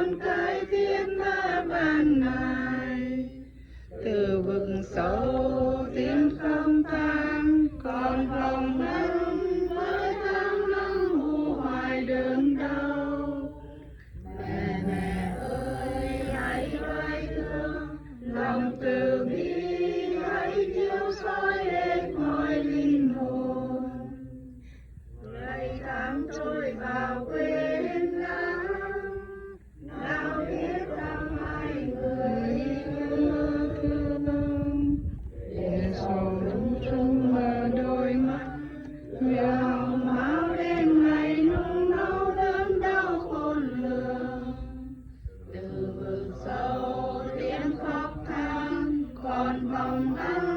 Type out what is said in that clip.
còn cải tiến ta ban ngày từ vực sâu tiến không tan còn vòng năm với tháng năm u hoài đường đau. Mẹ mẹ ơi hãy đoái thương lòng từ bi hãy chiếu soi hết mọi linh hồn. Ngày tháng trôi vào quên lãng nào biết rằng hai người yêu thương. Để sầu lung tung mở đôi mắt miệng máu đêm ngày nung nấu đớn đau khôn lường. Từ vực sâu tiếng khóc than còn vòng vang